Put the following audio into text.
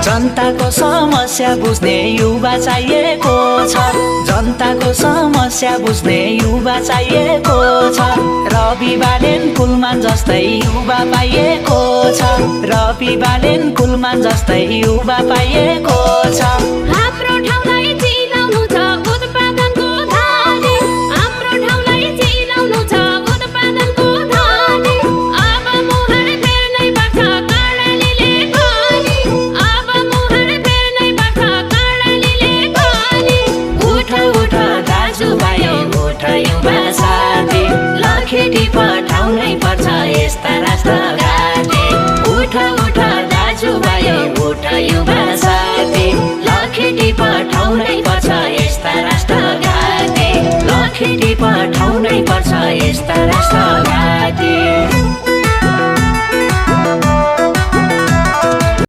जनताको समस्या बुझ्ने युवा चाहिएको छ। जनताको समस्या बुझ्ने युवा चाहिएको छ। रवि बालेन कुलमान जस्तै युवा पाइएको छ। रवि बालेन कुलमान जस्तै युवा पाइएको छ। हाम्रो ठाउँलाई चिनाउनु छ उत्पादनको धानी। हाम्रो ठाउँलाई चिनाउनु छ उत्पादनको धानी। अब मुहार फेर्नै पर्छ कर्णालीले पानी। अब मुहार फेर्नै पर्छ कर्णालीले पानी। उठ उठ दाजुभाइ उठ युवा साथी, लखेटी पठाउनै पर्छ यस्ता राष्ट्रघाटी। उठ उठ दाजुभाइ उठ युवा साथी, लखेटी पठाउनै पर्छ यस्ता राष्ट्रघाटी। लखेटी पठाउनै पर्छ यस्ता राष्ट्रघाटी।